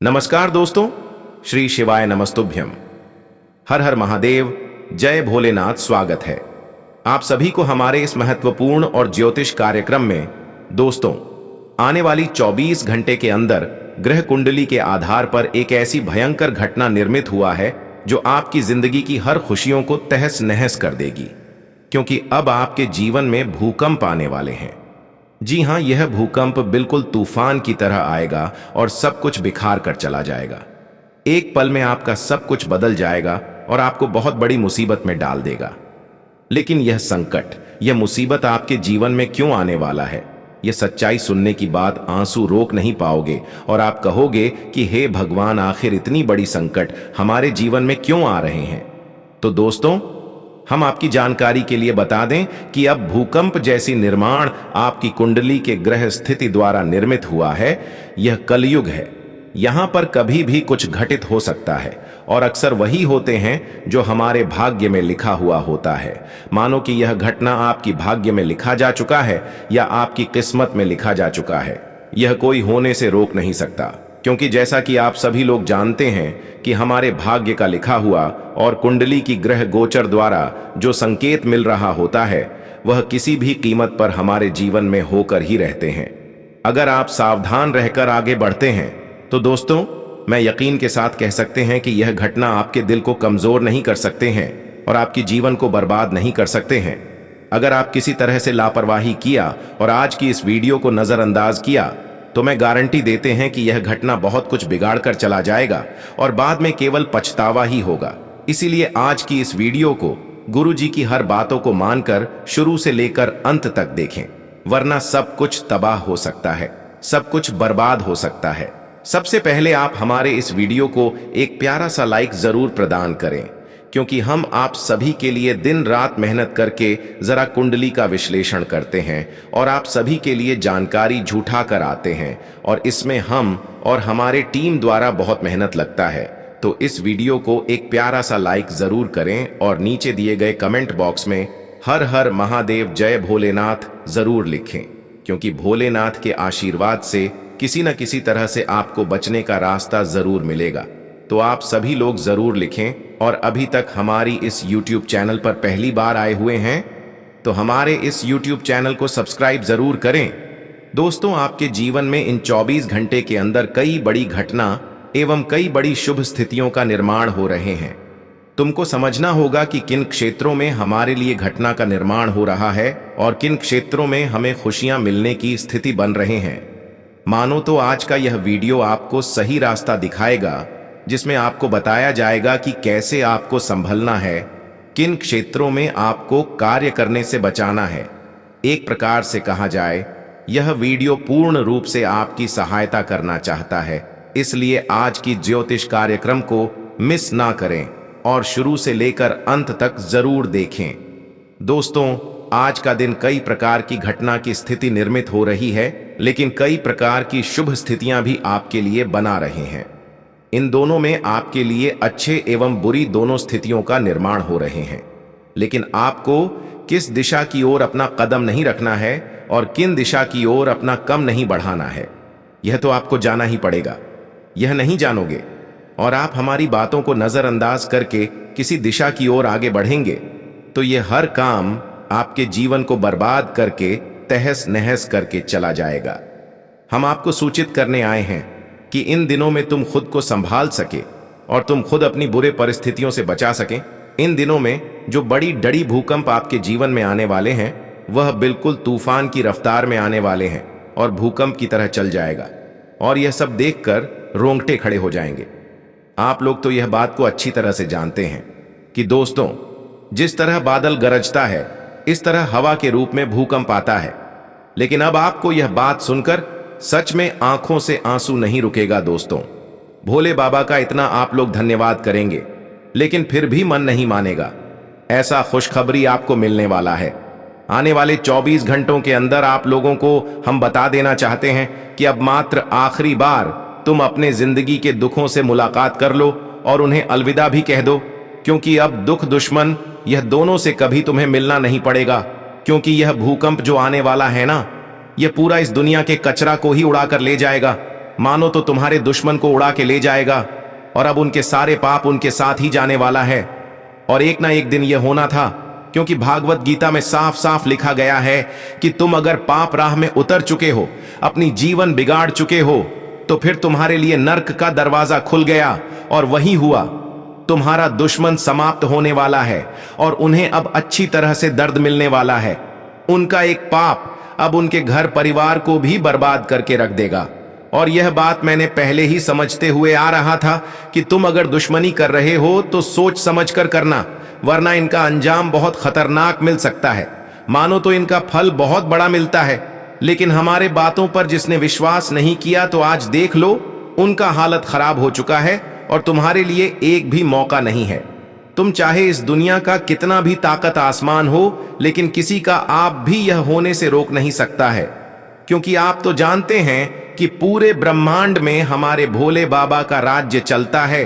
नमस्कार दोस्तों, श्री शिवाय नमस्तुभ्यम। हर हर महादेव, जय भोलेनाथ। स्वागत है आप सभी को हमारे इस महत्वपूर्ण और ज्योतिष कार्यक्रम में। दोस्तों, आने वाली 24 घंटे के अंदर ग्रह कुंडली के आधार पर एक ऐसी भयंकर घटना निर्मित हुआ है जो आपकी जिंदगी की हर खुशियों को तहस नहस कर देगी, क्योंकि अब आपके जीवन में भूकंप आने वाले हैं। जी हां, यह भूकंप बिल्कुल तूफान की तरह आएगा और सब कुछ बिखार कर चला जाएगा। एक पल में आपका सब कुछ बदल जाएगा और आपको बहुत बड़ी मुसीबत में डाल देगा। लेकिन यह संकट, यह मुसीबत आपके जीवन में क्यों आने वाला है, यह सच्चाई सुनने की बाद आंसू रोक नहीं पाओगे और आप कहोगे कि हे भगवान, आखिर इतनी बड़ी संकट हमारे जीवन में क्यों आ रहे हैं। तो दोस्तों, हम आपकी जानकारी के लिए बता दें कि अब भूकंप जैसी निर्माण आपकी कुंडली के ग्रह स्थिति द्वारा निर्मित हुआ है। यह कलयुग है। यहां पर कभी भी कुछ घटित हो सकता है और अक्सर वही होते हैं जो हमारे भाग्य में लिखा हुआ होता है। मानो कि यह घटना आपकी भाग्य में लिखा जा चुका है या आपकी किस्मत में लिखा जा चुका है। यह कोई होने से रोक नहीं सकता, क्योंकि जैसा कि आप सभी लोग जानते हैं कि हमारे भाग्य का लिखा हुआ और कुंडली की ग्रह गोचर द्वारा जो संकेत मिल रहा होता है, वह किसी भी कीमत पर हमारे जीवन में होकर ही रहते हैं। अगर आप सावधान रहकर आगे बढ़ते हैं तो दोस्तों, मैं यकीन के साथ कह सकते हैं कि यह घटना आपके दिल को कमजोर नहीं कर सकते हैं और आपके जीवन को बर्बाद नहीं कर सकते हैं। अगर आप किसी तरह से लापरवाही किया और आज की इस वीडियो को नजरअंदाज किया, तो मैं गारंटी देते हैं कि यह घटना बहुत कुछ बिगाड़ कर चला जाएगा और बाद में केवल पछतावा ही होगा। इसीलिए आज की इस वीडियो को गुरु जी की हर बातों को मानकर शुरू से लेकर अंत तक देखें, वरना सब कुछ तबाह हो सकता है, सब कुछ बर्बाद हो सकता है। सबसे पहले आप हमारे इस वीडियो को एक प्यारा सा लाइक जरूर प्रदान करें, क्योंकि हम आप सभी के लिए दिन रात मेहनत करके जरा कुंडली का विश्लेषण करते हैं और आप सभी के लिए जानकारी झूठा कर आते हैं, और इसमें हम और हमारे टीम द्वारा बहुत मेहनत लगता है। तो इस वीडियो को एक प्यारा सा लाइक जरूर करें और नीचे दिए गए कमेंट बॉक्स में हर हर महादेव, जय भोलेनाथ जरूर लिखें, क्योंकि भोलेनाथ के आशीर्वाद से किसी न किसी तरह से आपको बचने का रास्ता जरूर मिलेगा। तो आप सभी लोग जरूर लिखें, और अभी तक हमारी इस YouTube चैनल पर पहली बार आए हुए हैं तो हमारे इस YouTube चैनल को सब्सक्राइब जरूर करें। दोस्तों, आपके जीवन में इन 24 घंटे के अंदर कई बड़ी घटना एवं कई बड़ी शुभ स्थितियों का निर्माण हो रहे हैं। तुमको समझना होगा कि किन क्षेत्रों में हमारे लिए घटना का निर्माण हो रहा है और किन क्षेत्रों में हमें खुशियां मिलने की स्थिति बन रहे हैं। मानो तो आज का यह वीडियो आपको सही रास्ता दिखाएगा, जिसमें आपको बताया जाएगा कि कैसे आपको संभलना है, किन क्षेत्रों में आपको कार्य करने से बचाना है। एक प्रकार से कहा जाए, यह वीडियो पूर्ण रूप से आपकी सहायता करना चाहता है। इसलिए आज की ज्योतिष कार्यक्रम को मिस ना करें और शुरू से लेकर अंत तक जरूर देखें। दोस्तों, आज का दिन कई प्रकार की घटना की स्थिति निर्मित हो रही है, लेकिन कई प्रकार की शुभ स्थितियां भी आपके लिए बना रहे हैं। इन दोनों में आपके लिए अच्छे एवं बुरी दोनों स्थितियों का निर्माण हो रहे हैं। लेकिन आपको किस दिशा की ओर अपना कदम नहीं रखना है और किन दिशा की ओर अपना कम नहीं बढ़ाना है, यह तो आपको जाना ही पड़ेगा। यह नहीं जानोगे और आप हमारी बातों को नजरअंदाज करके किसी दिशा की ओर आगे बढ़ेंगे, तो यह हर काम आपके जीवन को बर्बाद करके तहस नहस करके चला जाएगा। हम आपको सूचित करने आए हैं कि इन दिनों में तुम खुद को संभाल सके और तुम खुद अपनी बुरे परिस्थितियों से बचा सकें। इन दिनों में जो बड़ी डड़ी भूकंप आपके जीवन में आने वाले हैं, वह बिल्कुल तूफान की रफ्तार में आने वाले हैं और भूकंप की तरह चल जाएगा, और यह सब देखकर रोंगटे खड़े हो जाएंगे। आप लोग तो यह बात को अच्छी तरह से जानते हैं कि दोस्तों, जिस तरह बादल गरजता है, इस तरह हवा के रूप में भूकंप आता है। लेकिन अब आपको यह बात सुनकर सच में आंखों से आंसू नहीं रुकेगा। दोस्तों, भोले बाबा का इतना आप लोग धन्यवाद करेंगे, लेकिन फिर भी मन नहीं मानेगा। ऐसा खुशखबरी आपको मिलने वाला है। आने वाले 24 घंटों के अंदर आप लोगों को हम बता देना चाहते हैं कि अब मात्र आखिरी बार तुम अपने जिंदगी के दुखों से मुलाकात कर लो और उन्हें अलविदा भी कह दो, क्योंकि अब दुख दुश्मन यह दोनों से कभी तुम्हें मिलना नहीं पड़ेगा। क्योंकि यह भूकंप जो आने वाला है ना, यह पूरा इस दुनिया के कचरा को ही उड़ाकर ले जाएगा। मानो तो तुम्हारे दुश्मन को उड़ा के ले जाएगा, और अब उनके सारे पाप उनके साथ ही जाने वाला है। और एक ना एक दिन यह होना था, क्योंकि भागवत गीता में साफ साफ लिखा गया है कि तुम अगर पाप राह में उतर चुके हो, अपनी जीवन बिगाड़ चुके हो, तो फिर तुम्हारे लिए नर्क का दरवाजा खुल गया। और वही हुआ, तुम्हारा दुश्मन समाप्त होने वाला है और उन्हें अब अच्छी तरह से दर्द मिलने वाला है। उनका एक पाप अब उनके घर परिवार को भी बर्बाद करके रख देगा। और यह बात मैंने पहले ही समझते हुए आ रहा था कि तुम अगर दुश्मनी कर रहे हो तो सोच समझ कर करना, वरना इनका अंजाम बहुत खतरनाक मिल सकता है। मानो तो इनका फल बहुत बड़ा मिलता है, लेकिन हमारे बातों पर जिसने विश्वास नहीं किया तो आज देख लो, उनका हालत खराब हो चुका है और तुम्हारे लिए एक भी मौका नहीं है। तुम चाहे इस दुनिया का कितना भी ताकत आसमान हो, लेकिन किसी का आप भी यह होने से रोक नहीं सकता है, क्योंकि आप तो जानते हैं कि पूरे ब्रह्मांड में हमारे भोले बाबा का राज्य चलता है,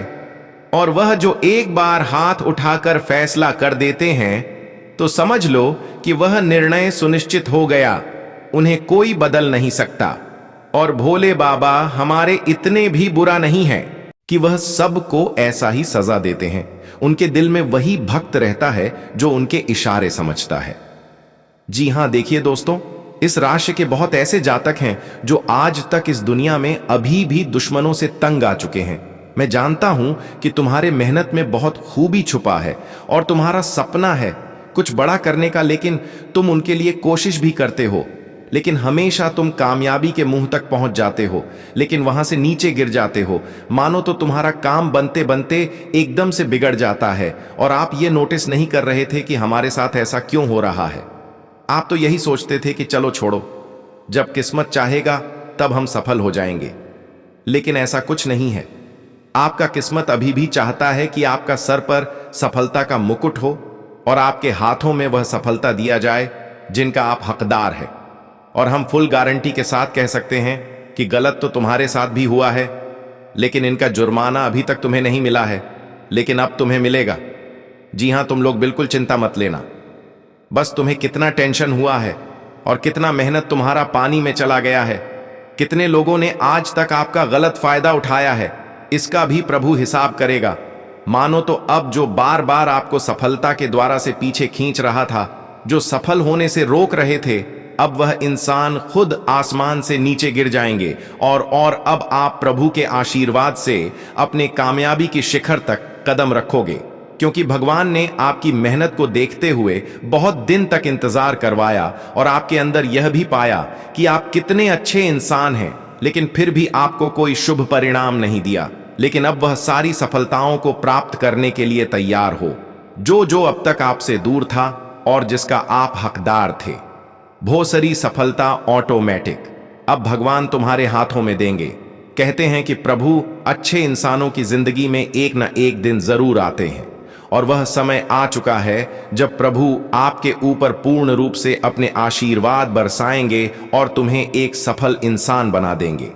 और वह जो एक बार हाथ उठाकर फैसला कर देते हैं तो समझ लो कि वह निर्णय सुनिश्चित हो गया, उन्हें कोई बदल नहीं सकता। और भोले बाबा हमारे इतने भी बुरा नहीं है कि वह सबको ऐसा ही सजा देते हैं। उनके दिल में वही भक्त रहता है जो उनके इशारे समझता है। जी हां, देखिए दोस्तों, इस राशि के बहुत ऐसे जातक हैं जो आज तक इस दुनिया में अभी भी दुश्मनों से तंग आ चुके हैं। मैं जानता हूं कि तुम्हारे मेहनत में बहुत खूबी छुपा है और तुम्हारा सपना है कुछ बड़ा करने का, लेकिन तुम उनके लिए कोशिश भी करते हो, लेकिन हमेशा तुम कामयाबी के मुंह तक पहुंच जाते हो, लेकिन वहां से नीचे गिर जाते हो। मानो तो तुम्हारा काम बनते बनते एकदम से बिगड़ जाता है और आप ये नोटिस नहीं कर रहे थे कि हमारे साथ ऐसा क्यों हो रहा है। आप तो यही सोचते थे कि चलो छोड़ो, जब किस्मत चाहेगा तब हम सफल हो जाएंगे, लेकिन ऐसा कुछ नहीं है। आपका किस्मत अभी भी चाहता है कि आपका सर पर सफलता का मुकुट हो और आपके हाथों में वह सफलता दिया जाए जिनका आप हकदार है। और हम फुल गारंटी के साथ कह सकते हैं कि गलत तो तुम्हारे साथ भी हुआ है, लेकिन इनका जुर्माना अभी तक तुम्हें नहीं मिला है, लेकिन अब तुम्हें मिलेगा। जी हां, तुम लोग बिल्कुल चिंता मत लेना। बस तुम्हें कितना टेंशन हुआ है और कितना मेहनत तुम्हारा पानी में चला गया है, कितने लोगों ने आज तक आपका गलत फायदा उठाया है, इसका भी प्रभु हिसाब करेगा। मानो तो अब जो बार बार आपको सफलता के द्वारा से पीछे खींच रहा था, जो सफल होने से रोक रहे थे, अब वह इंसान खुद आसमान से नीचे गिर जाएंगे और अब आप प्रभु के आशीर्वाद से अपने कामयाबी की शिखर तक कदम रखोगे, क्योंकि भगवान ने आपकी मेहनत को देखते हुए बहुत दिन तक इंतजार करवाया और आपके अंदर यह भी पाया कि आप कितने अच्छे इंसान हैं, लेकिन फिर भी आपको कोई शुभ परिणाम नहीं दिया। लेकिन अब वह सारी सफलताओं को प्राप्त करने के लिए तैयार हो, जो जो अब तक आपसे दूर था और जिसका आप हकदार थे। भोसरी सफलता ऑटोमेटिक अब भगवान तुम्हारे हाथों में देंगे। कहते हैं कि प्रभु अच्छे इंसानों की जिंदगी में एक न एक दिन जरूर आते हैं, और वह समय आ चुका है जब प्रभु आपके ऊपर पूर्ण रूप से अपने आशीर्वाद बरसाएंगे और तुम्हें एक सफल इंसान बना देंगे।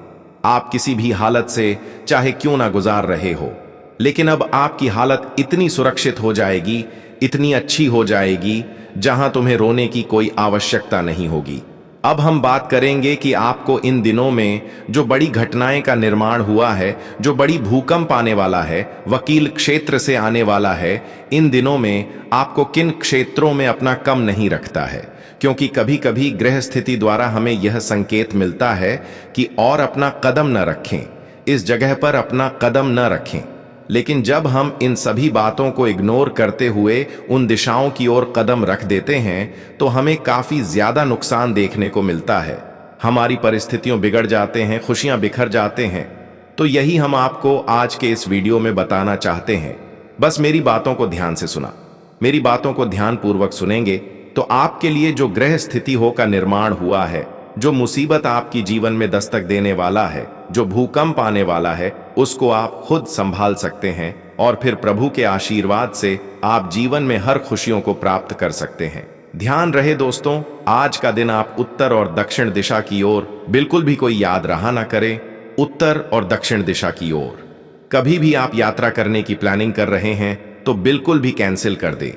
आप किसी भी हालत से चाहे क्यों ना गुजार रहे हो, लेकिन अब आपकी हालत इतनी सुरक्षित हो जाएगी, इतनी अच्छी हो जाएगी, जहां तुम्हें रोने की कोई आवश्यकता नहीं होगी। अब हम बात करेंगे कि आपको इन दिनों में जो बड़ी घटनाएं का निर्माण हुआ है, जो बड़ी भूकंप आने वाला है, वकील क्षेत्र से आने वाला है, इन दिनों में आपको किन क्षेत्रों में अपना कम नहीं रखता है, क्योंकि कभी कभी ग्रह स्थिति द्वारा हमें यह संकेत मिलता है कि और अपना कदम न रखें, इस जगह पर अपना कदम न रखें। लेकिन जब हम इन सभी बातों को इग्नोर करते हुए उन दिशाओं की ओर कदम रख देते हैं तो हमें काफी ज्यादा नुकसान देखने को मिलता है। हमारी परिस्थितियां बिगड़ जाते हैं, खुशियां बिखर जाते हैं। तो यही हम आपको आज के इस वीडियो में बताना चाहते हैं। बस मेरी बातों को ध्यान से सुना, मेरी बातों को ध्यानपूर्वक सुनेंगे तो आपके लिए जो ग्रह स्थिति हो का निर्माण हुआ है, जो मुसीबत आपकी जीवन में दस्तक देने वाला है, जो भूकंप आने वाला है, उसको आप खुद संभाल सकते हैं और फिर प्रभु के आशीर्वाद से आप जीवन में हर खुशियों को प्राप्त कर सकते हैं। ध्यान रहे दोस्तों, आज का दिन आप उत्तर और दक्षिण दिशा की ओर बिल्कुल भी कोई याद रहा ना करें। उत्तर और दक्षिण दिशा की ओर कभी भी आप यात्रा करने की प्लानिंग कर रहे हैं तो बिल्कुल भी कैंसिल कर दें,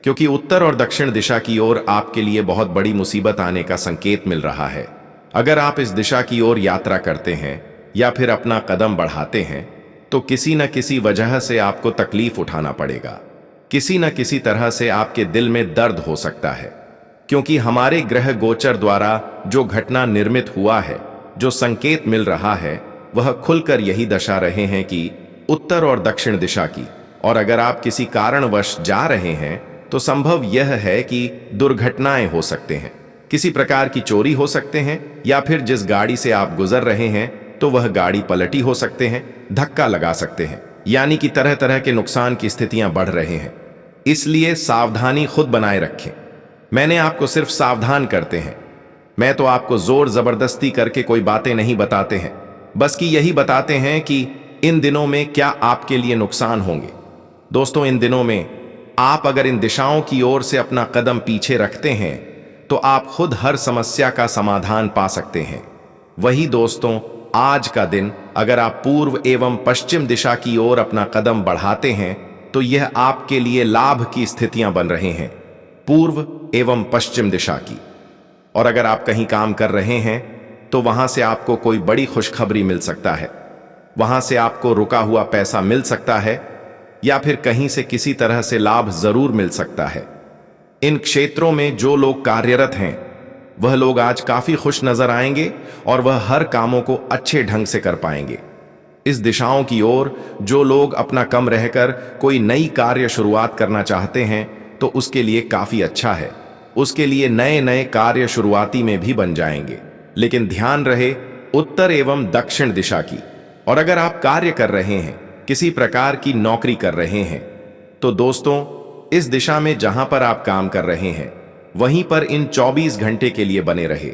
क्योंकि उत्तर और दक्षिण दिशा की ओर आपके लिए बहुत बड़ी मुसीबत आने का संकेत मिल रहा है। अगर आप इस दिशा की ओर यात्रा करते हैं या फिर अपना कदम बढ़ाते हैं तो किसी न किसी वजह से आपको तकलीफ उठाना पड़ेगा। किसी न किसी तरह से आपके दिल में दर्द हो सकता है, क्योंकि हमारे ग्रह गोचर द्वारा जो घटना निर्मित हुआ है, जो संकेत मिल रहा है, वह खुलकर यही दर्शा रहे हैं कि उत्तर और दक्षिण दिशा की। और अगर आप किसी कारणवश जा रहे हैं तो संभव यह है कि दुर्घटनाएं हो सकते हैं, किसी प्रकार की चोरी हो सकते हैं, या फिर जिस गाड़ी से आप गुजर रहे हैं तो वह गाड़ी पलटी हो सकते हैं, धक्का लगा सकते हैं, यानी कि तरह तरह के नुकसान की स्थितियां बढ़ रहे हैं। इसलिए सावधानी खुद बनाए रखें। मैंने आपको सिर्फ सावधान करते हैं, मैं तो आपको जोर जबरदस्ती करके कोई बातें नहीं बताते हैं, बस कि यही बताते हैं कि इन दिनों में क्या आपके लिए नुकसान होंगे। दोस्तों, इन दिनों में आप अगर इन दिशाओं की ओर से अपना कदम पीछे रखते हैं तो आप खुद हर समस्या का समाधान पा सकते हैं। वही दोस्तों, आज का दिन अगर आप पूर्व एवं पश्चिम दिशा की ओर अपना कदम बढ़ाते हैं तो यह आपके लिए लाभ की स्थितियां बन रहे हैं, पूर्व एवं पश्चिम दिशा की। और अगर आप कहीं काम कर रहे हैं तो वहां से आपको कोई बड़ी खुशखबरी मिल सकता है, वहां से आपको रुका हुआ पैसा मिल सकता है, या फिर कहीं से किसी तरह से लाभ जरूर मिल सकता है। इन क्षेत्रों में जो लोग कार्यरत हैं वह लोग आज काफी खुश नजर आएंगे और वह हर कामों को अच्छे ढंग से कर पाएंगे। इस दिशाओं की ओर जो लोग अपना कम रहकर कोई नई कार्य शुरुआत करना चाहते हैं तो उसके लिए काफी अच्छा है, उसके लिए नए नए कार्य शुरुआती में भी बन जाएंगे। लेकिन ध्यान रहे उत्तर एवं दक्षिण दिशा की। और अगर आप कार्य कर रहे हैं, किसी प्रकार की नौकरी कर रहे हैं, तो दोस्तों इस दिशा में जहां पर आप काम कर रहे हैं वहीं पर इन 24 घंटे के लिए बने रहे।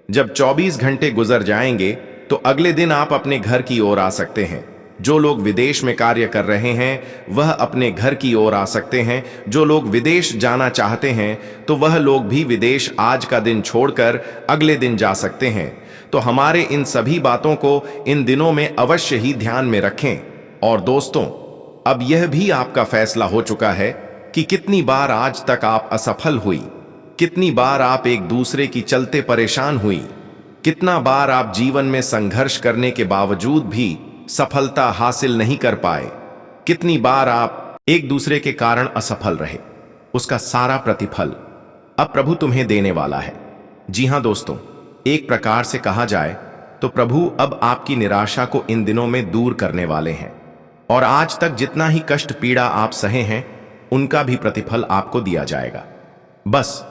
जब 24 घंटे गुजर जाएंगे तो अगले दिन आप अपने घर की ओर आ सकते हैं। जो लोग विदेश में कार्य कर रहे हैं वह अपने घर की ओर आ सकते हैं। जो लोग विदेश जाना चाहते हैं तो वह लोग भी विदेश आज का दिन छोड़कर अगले दिन जा सकते हैं। तो हमारे इन सभी बातों को इन दिनों में अवश्य ही ध्यान में रखें। और दोस्तों, अब यह भी आपका फैसला हो चुका है कि कितनी बार आज तक आप असफल हुई, कितनी बार आप एक दूसरे की चलते परेशान हुई, कितना बार आप जीवन में संघर्ष करने के बावजूद भी सफलता हासिल नहीं कर पाए, कितनी बार आप एक दूसरे के कारण असफल रहे। उसका सारा प्रतिफल अब प्रभु तुम्हें देने वाला है। जी हां दोस्तों, एक प्रकार से कहा जाए तो प्रभु अब आपकी निराशा को इन दिनों में दूर करने वाले हैं, और आज तक जितना ही कष्ट पीड़ा आप सहे हैं उनका भी प्रतिफल आपको दिया जाएगा। बस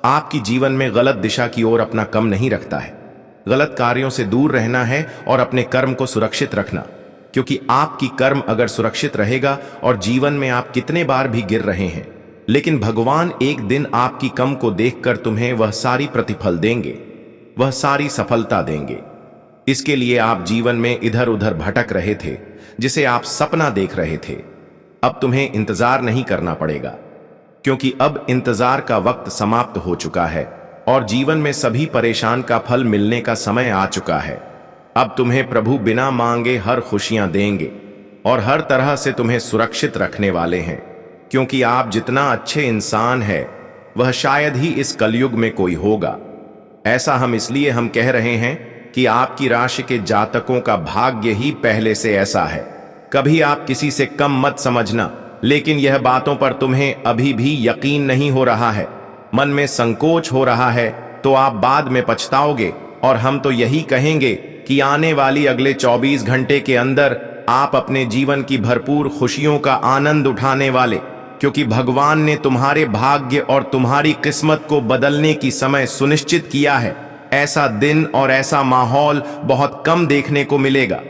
आपकी जीवन में गलत दिशा की ओर अपना कम नहीं रखता है, गलत कार्यों से दूर रहना है और अपने कर्म को सुरक्षित रखना, क्योंकि आपकी कर्म अगर सुरक्षित रहेगा और जीवन में आप कितने बार भी गिर रहे हैं, लेकिन भगवान एक दिन आपकी कम को देखकर तुम्हें वह सारी प्रतिफल देंगे, वह सारी सफलता देंगे। इसके लिए आप जीवन में इधर उधर भटक रहे थे, जिसे आप सपना देख रहे थे, अब तुम्हें इंतजार नहीं करना पड़ेगा, क्योंकि अब इंतजार का वक्त समाप्त हो चुका है और जीवन में सभी परेशान का फल मिलने का समय आ चुका है। अब तुम्हें प्रभु बिना मांगे हर खुशियां देंगे और हर तरह से तुम्हें सुरक्षित रखने वाले हैं, क्योंकि आप जितना अच्छे इंसान हैं वह शायद ही इस कलयुग में कोई होगा। ऐसा हम इसलिए कह रहे हैं कि आपकी राशि के जातकों का भाग्य ही पहले से ऐसा है। कभी आप किसी से कम मत समझना, लेकिन यह बातों पर तुम्हें अभी भी यकीन नहीं हो रहा है, मन में संकोच हो रहा है, तो आप बाद में पछताओगे। और हम तो यही कहेंगे कि आने वाली अगले 24 घंटे के अंदर आप अपने जीवन की भरपूर खुशियों का आनंद उठाने वाले, क्योंकि भगवान ने तुम्हारे भाग्य और तुम्हारी किस्मत को बदलने की समय सुनिश्चित किया है। ऐसा दिन और ऐसा माहौल बहुत कम देखने को मिलेगा।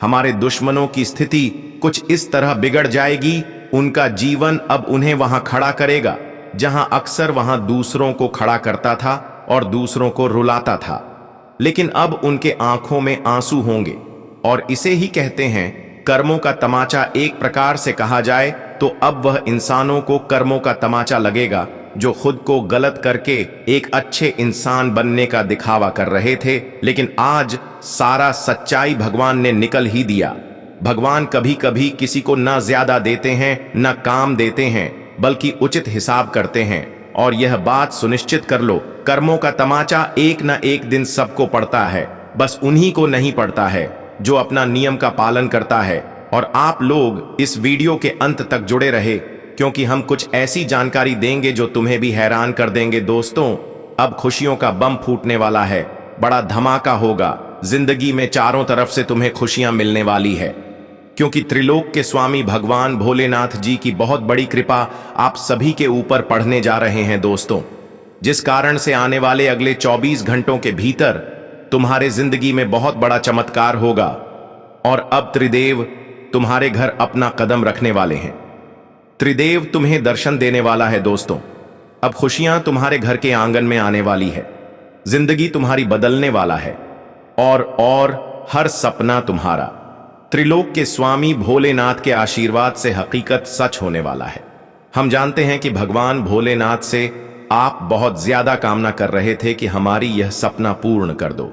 हमारे दुश्मनों की स्थिति कुछ इस तरह बिगड़ जाएगी, उनका जीवन अब उन्हें वहां खड़ा करेगा जहां अक्सर वहां दूसरों को खड़ा करता था और दूसरों को रुलाता था, लेकिन अब उनके आंखों में आंसू होंगे। और इसे ही कहते हैं कर्मों का तमाचा। एक प्रकार से कहा जाए तो अब वह इंसानों को कर्मों का तमाचा लगेगा जो खुद को गलत करके एक अच्छे इंसान बनने का दिखावा कर रहे थे, लेकिन आज सारा सच्चाई भगवान ने निकल ही दिया। भगवान कभी कभी किसी को न ज्यादा देते हैं न काम देते हैं, बल्कि उचित हिसाब करते हैं। और यह बात सुनिश्चित कर लो, कर्मों का तमाचा एक न एक दिन सबको पड़ता है, बस उन्हीं को नहीं पड़ता है जो अपना नियम का पालन करता है। और आप लोग इस वीडियो के अंत तक जुड़े रहे, क्योंकि हम कुछ ऐसी जानकारी देंगे जो तुम्हें भी हैरान कर देंगे। दोस्तों, अब खुशियों का बम फूटने वाला है, बड़ा धमाका होगा। जिंदगी में चारों तरफ से तुम्हें खुशियां मिलने वाली है, क्योंकि त्रिलोक के स्वामी भगवान भोलेनाथ जी की बहुत बड़ी कृपा आप सभी के ऊपर पड़ने जा रहे हैं दोस्तों, जिस कारण से आने वाले अगले 24 घंटों के भीतर तुम्हारे जिंदगी में बहुत बड़ा चमत्कार होगा। और अब त्रिदेव तुम्हारे घर अपना कदम रखने वाले हैं। त्रिदेव तुम्हें दर्शन देने वाला है दोस्तों। अब खुशियां तुम्हारे घर के आंगन में आने वाली है, जिंदगी तुम्हारी बदलने वाला है, और हर सपना तुम्हारा त्रिलोक के स्वामी भोलेनाथ के आशीर्वाद से हकीकत सच होने वाला है। हम जानते हैं कि भगवान भोलेनाथ से आप बहुत ज्यादा कामना कर रहे थे कि हमारी यह सपना पूर्ण कर दो,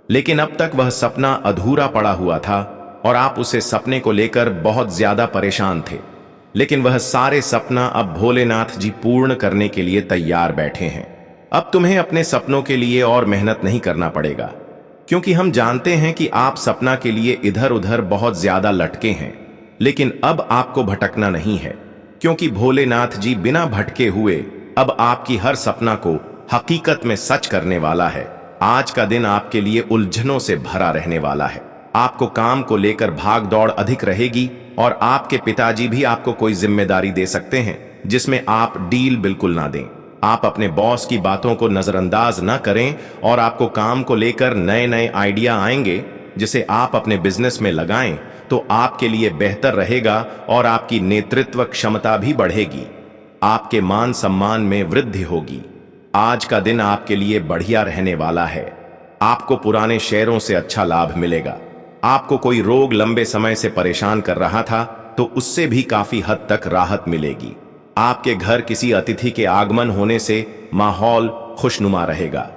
लेकिन अब तक वह सपना अधूरा पड़ा हुआ था और आप उसे सपने को लेकर बहुत ज्यादा परेशान थे। लेकिन वह सारे सपना अब भोलेनाथ जी पूर्ण करने के लिए तैयार बैठे हैं। अब तुम्हें अपने सपनों के लिए और मेहनत नहीं करना पड़ेगा, क्योंकि हम जानते हैं कि आप सपना के लिए इधर उधर बहुत ज्यादा लटके हैं। लेकिन अब आपको भटकना नहीं है, क्योंकि भोलेनाथ जी बिना भटके हुए अब आपकी हर सपना को हकीकत में सच करने वाला है। आज का दिन आपके लिए उलझनों से भरा रहने वाला है। आपको काम को लेकर भाग दौड़ अधिक रहेगी और आपके पिताजी भी आपको कोई जिम्मेदारी दे सकते हैं जिसमें आप डील बिल्कुल ना दें। आप अपने बॉस की बातों को नजरअंदाज ना करें और आपको काम को लेकर नए नए आइडिया आएंगे जिसे आप अपने बिजनेस में लगाएं तो आपके लिए बेहतर रहेगा और आपकी नेतृत्व क्षमता भी बढ़ेगी। आपके मान सम्मान में वृद्धि होगी। आज का दिन आपके लिए बढ़िया रहने वाला है। आपको पुराने शेयरों से अच्छा लाभ मिलेगा। आपको कोई रोग लंबे समय से परेशान कर रहा था तो उससे भी काफी हद तक राहत मिलेगी। आपके घर किसी अतिथि के आगमन होने से माहौल खुशनुमा रहेगा।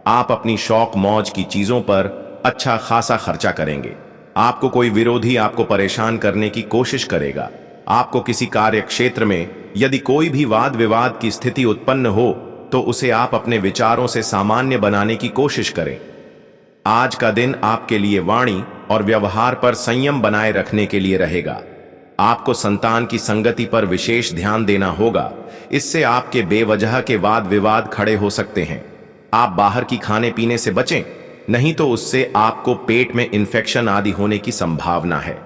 आप अपनी शौक मौज की चीजों पर अच्छा खासा खर्चा करेंगे। आपको कोई विरोधी आपको परेशान करने की कोशिश करेगा। आपको किसी कार्य क्षेत्र में यदि कोई भी वाद विवाद की स्थिति उत्पन्न हो तो उसे आप अपने विचारों से सामान्य बनाने की कोशिश करें। आज का दिन आपके लिए वाणी और व्यवहार पर संयम बनाए रखने के लिए रहेगा। आपको संतान की संगति पर विशेष ध्यान देना होगा, इससे आपके बेवजह के वाद विवाद खड़े हो सकते हैं। आप बाहर की खाने पीने से बचें, नहीं तो उससे आपको पेट में इन्फेक्शन आदि होने की संभावना है।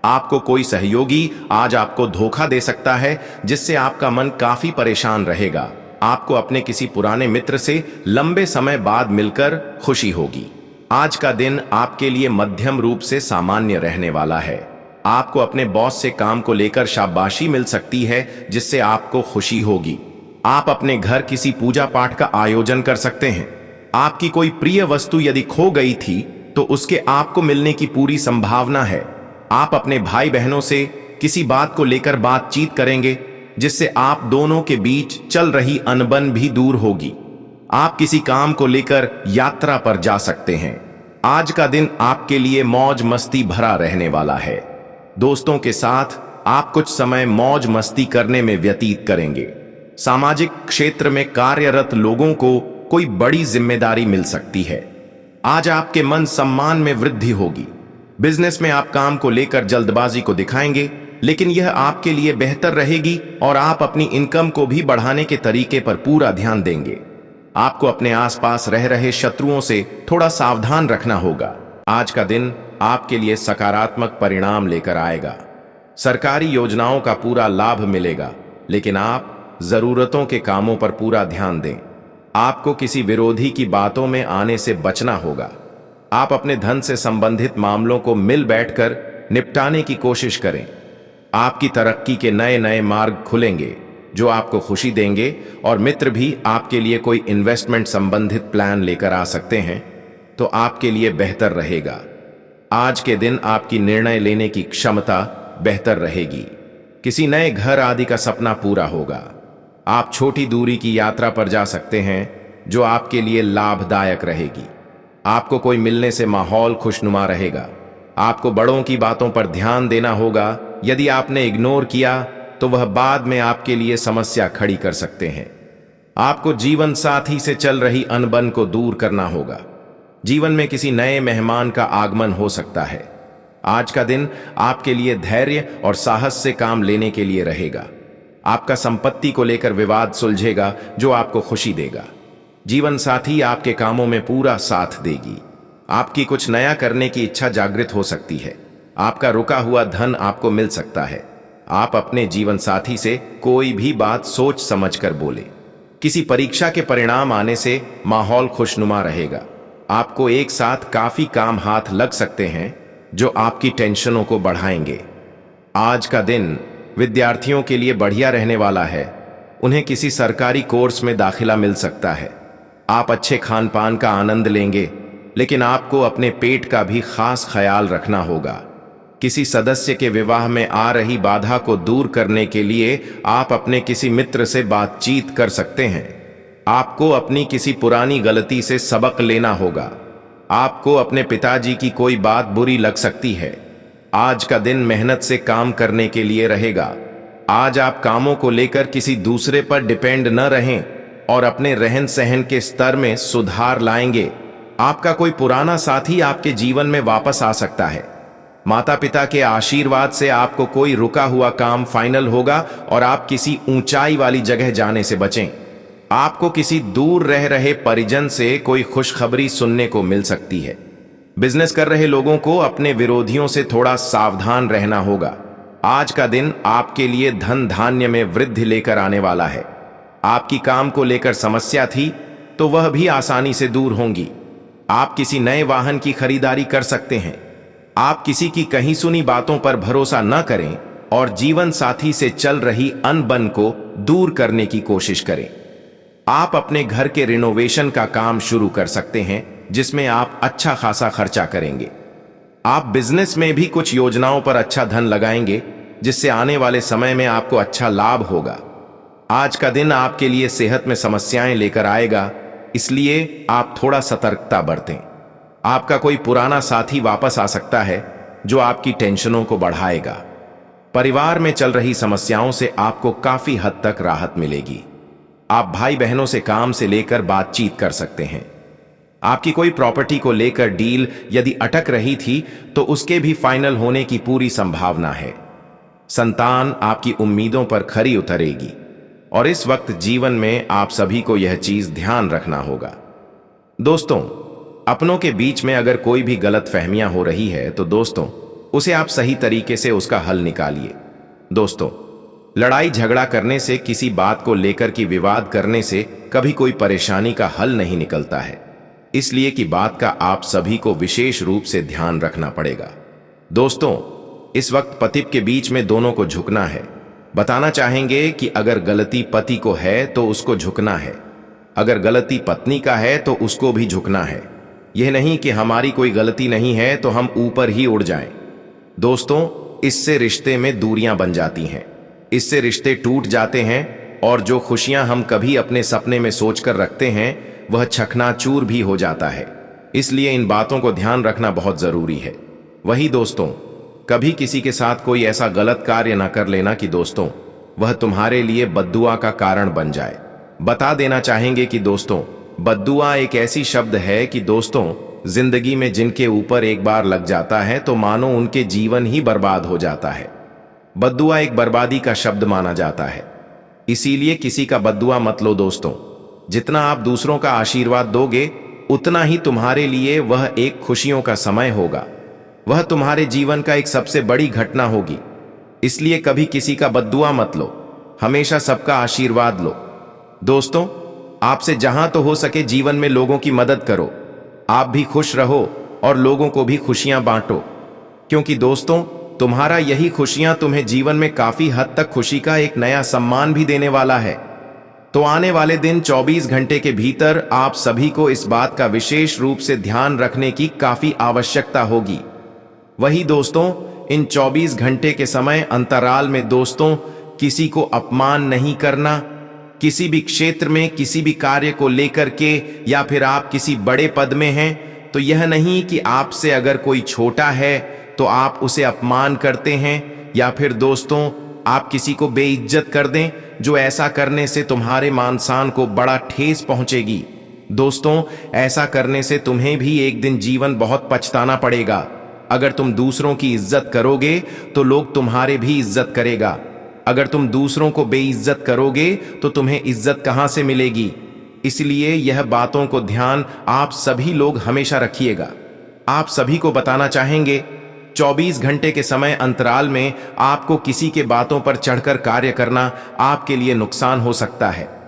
आपको कोई सहयोगी आज आपको धोखा दे सकता है जिससे आपका मन काफी परेशान रहेगा। आपको अपने किसी पुराने मित्र से लंबे समय बाद मिलकर खुशी होगी। आज का दिन आपके लिए मध्यम रूप से सामान्य रहने वाला है। आपको अपने बॉस से काम को लेकर शाबाशी मिल सकती है जिससे आपको खुशी होगी। आप अपने घर किसी पूजा पाठ का आयोजन कर सकते हैं। आपकी कोई प्रिय वस्तु यदि खो गई थी तो उसके आपको मिलने की पूरी संभावना है। आप अपने भाई बहनों से किसी बात को लेकर बातचीत करेंगे जिससे आप दोनों के बीच चल रही अनबन भी दूर होगी। आप किसी काम को लेकर यात्रा पर जा सकते हैं। आज का दिन आपके लिए मौज मस्ती भरा रहने वाला है। दोस्तों के साथ आप कुछ समय मौज मस्ती करने में व्यतीत करेंगे। सामाजिक क्षेत्र में कार्यरत लोगों को कोई बड़ी जिम्मेदारी मिल सकती है। आज आपके मन सम्मान में वृद्धि होगी। बिजनेस में आप काम को लेकर जल्दबाजी को दिखाएंगे, लेकिन यह आपके लिए बेहतर रहेगी और आप अपनी इनकम को भी बढ़ाने के तरीके पर पूरा ध्यान देंगे। आपको अपने आसपास रह रहे शत्रुओं से थोड़ा सावधान रखना होगा। आज का दिन आपके लिए सकारात्मक परिणाम लेकर आएगा। सरकारी योजनाओं का पूरा लाभ मिलेगा, लेकिन आप जरूरतों के कामों पर पूरा ध्यान दें। आपको किसी विरोधी की बातों में आने से बचना होगा। आप अपने धन से संबंधित मामलों को मिल बैठकर निपटाने की कोशिश करें। आपकी तरक्की के नए नए मार्ग खुलेंगे जो आपको खुशी देंगे, और मित्र भी आपके लिए कोई इन्वेस्टमेंट संबंधित प्लान लेकर आ सकते हैं तो आपके लिए बेहतर रहेगा। आज के दिन आपकी निर्णय लेने की क्षमता बेहतर रहेगी। किसी नए घर आदि का सपना पूरा होगा। आप छोटी दूरी की यात्रा पर जा सकते हैं जो आपके लिए लाभदायक रहेगी। आपको कोई मिलने से माहौल खुशनुमा रहेगा। आपको बड़ों की बातों पर ध्यान देना होगा। यदि आपने इग्नोर किया तो वह बाद में आपके लिए समस्या खड़ी कर सकते हैं। आपको जीवन साथी से चल रही अनबन को दूर करना होगा। जीवन में किसी नए मेहमान का आगमन हो सकता है। आज का दिन आपके लिए धैर्य और साहस से काम लेने के लिए रहेगा। आपका संपत्ति को लेकर विवाद सुलझेगा जो आपको खुशी देगा। जीवन साथी आपके कामों में पूरा साथ देगी। आपकी कुछ नया करने की इच्छा जागृत हो सकती है। आपका रुका हुआ धन आपको मिल सकता है। आप अपने जीवन साथी से कोई भी बात सोच समझकर बोले। किसी परीक्षा के परिणाम आने से माहौल खुशनुमा रहेगा। आपको एक साथ काफी काम हाथ लग सकते हैं जो आपकी टेंशनों को बढ़ाएंगे। आज का दिन विद्यार्थियों के लिए बढ़िया रहने वाला है। उन्हें किसी सरकारी कोर्स में दाखिला मिल सकता है। आप अच्छे खान पान का आनंद लेंगे, लेकिन आपको अपने पेट का भी खास ख्याल रखना होगा। किसी सदस्य के विवाह में आ रही बाधा को दूर करने के लिए आप अपने किसी मित्र से बातचीत कर सकते हैं। आपको अपनी किसी पुरानी गलती से सबक लेना होगा। आपको अपने पिताजी की कोई बात बुरी लग सकती है। आज का दिन मेहनत से काम करने के लिए रहेगा। आज आप कामों को लेकर किसी दूसरे पर डिपेंड न रहें और अपने रहन सहन के स्तर में सुधार लाएंगे। आपका कोई पुराना साथी आपके जीवन में वापस आ सकता है। माता पिता के आशीर्वाद से आपको कोई रुका हुआ काम फाइनल होगा और आप किसी ऊंचाई वाली जगह जाने से बचें। आपको किसी दूर रह रहे परिजन से कोई खुशखबरी सुनने को मिल सकती है। बिजनेस कर रहे लोगों को अपने विरोधियों से थोड़ा सावधान रहना होगा। आज का दिन आपके लिए धन धान्य में वृद्धि लेकर आने वाला है। आपकी काम को लेकर समस्या थी तो वह भी आसानी से दूर होंगी। आप किसी नए वाहन की खरीदारी कर सकते हैं। आप किसी की कहीं सुनी बातों पर भरोसा न करें और जीवन साथी से चल रही अनबन को दूर करने की कोशिश करें। आप अपने घर के रिनोवेशन का काम शुरू कर सकते हैं, जिसमें आप अच्छा खासा खर्चा करेंगे। आप बिजनेस में भी कुछ योजनाओं पर अच्छा धन लगाएंगे, जिससे आने वाले समय में आपको अच्छा लाभ होगा। आज का दिन आपके लिए सेहत में समस्याएं लेकर आएगा, इसलिए आप थोड़ा सतर्कता बरतें। आपका कोई पुराना साथी वापस आ सकता है जो आपकी टेंशनों को बढ़ाएगा। परिवार में चल रही समस्याओं से आपको काफी हद तक राहत मिलेगी। आप भाई बहनों से काम से लेकर बातचीत कर सकते हैं। आपकी कोई प्रॉपर्टी को लेकर डील यदि अटक रही थी तो उसके भी फाइनल होने की पूरी संभावना है। संतान आपकी उम्मीदों पर खरी उतरेगी और इस वक्त जीवन में आप सभी को यह चीज ध्यान रखना होगा। दोस्तों, अपनों के बीच में अगर कोई भी गलत फहमियां हो रही है तो दोस्तों उसे आप सही तरीके से उसका हल निकालिए। दोस्तों, लड़ाई झगड़ा करने से, किसी बात को लेकर की विवाद करने से कभी कोई परेशानी का हल नहीं निकलता है। इसलिए कि बात का आप सभी को विशेष रूप से ध्यान रखना पड़ेगा। दोस्तों, इस वक्त पति के बीच में दोनों को झुकना है। बताना चाहेंगे कि अगर गलती पति को है तो उसको झुकना है, अगर गलती पत्नी का है तो उसको भी झुकना है। यह नहीं कि हमारी कोई गलती नहीं है तो हम ऊपर ही उड़ जाएं। दोस्तों, इससे रिश्ते में दूरियां बन जाती हैं, इससे रिश्ते टूट जाते हैं और जो खुशियां हम कभी अपने सपने में सोचकर रखते हैं वह चकनाचूर भी हो जाता है। इसलिए इन बातों को ध्यान रखना बहुत जरूरी है। वही दोस्तों, कभी किसी के साथ कोई ऐसा गलत कार्य ना कर लेना कि दोस्तों वह तुम्हारे लिए बद्दुआ का कारण बन जाए। बता देना चाहेंगे कि दोस्तों, बद्दुआ एक ऐसी शब्द है कि दोस्तों जिंदगी में जिनके ऊपर एक बार लग जाता है तो मानो उनके जीवन ही बर्बाद हो जाता है। बद्दुआ एक बर्बादी का शब्द माना जाता है, इसीलिए किसी का बद्दुआ मत लो दोस्तों। जितना आप दूसरों का आशीर्वाद दोगे उतना ही तुम्हारे लिए वह एक खुशियों का समय होगा। वह तुम्हारे जीवन का एक सबसे बड़ी घटना होगी। इसलिए कभी किसी का बद्दुआ मत लो, हमेशा सबका आशीर्वाद लो। दोस्तों, आपसे जहां तो हो सके जीवन में लोगों की मदद करो। आप भी खुश रहो और लोगों को भी खुशियां बांटो, क्योंकि दोस्तों तुम्हारा यही खुशियां तुम्हें जीवन में काफी हद तक खुशी का एक नया सम्मान भी देने वाला है। तो आने वाले दिन 24 घंटे के भीतर आप सभी को इस बात का विशेष रूप से ध्यान रखने की काफी आवश्यकता होगी। वही दोस्तों, इन 24 घंटे के समय अंतराल में दोस्तों किसी को अपमान नहीं करना। किसी भी क्षेत्र में किसी भी कार्य को लेकर के या फिर आप किसी बड़े पद में हैं तो यह नहीं कि आपसे अगर कोई छोटा है तो आप उसे अपमान करते हैं या फिर दोस्तों आप किसी को बेइज्जत कर दें, जो ऐसा करने से तुम्हारे मान सम्मान को बड़ा ठेस पहुंचेगी। दोस्तों, ऐसा करने से तुम्हें भी एक दिन जीवन बहुत पछताना पड़ेगा। अगर तुम दूसरों की इज्जत करोगे तो लोग तुम्हारे भी इज्जत करेगा। अगर तुम दूसरों को बेइज्जत करोगे तो तुम्हें इज्जत कहां से मिलेगी। इसलिए यह बातों को ध्यान आप सभी लोग हमेशा रखिएगा। आप सभी को बताना चाहेंगे, 24 घंटे के समय अंतराल में आपको किसी के बातों पर चढ़कर कार्य करना आपके लिए नुकसान हो सकता है।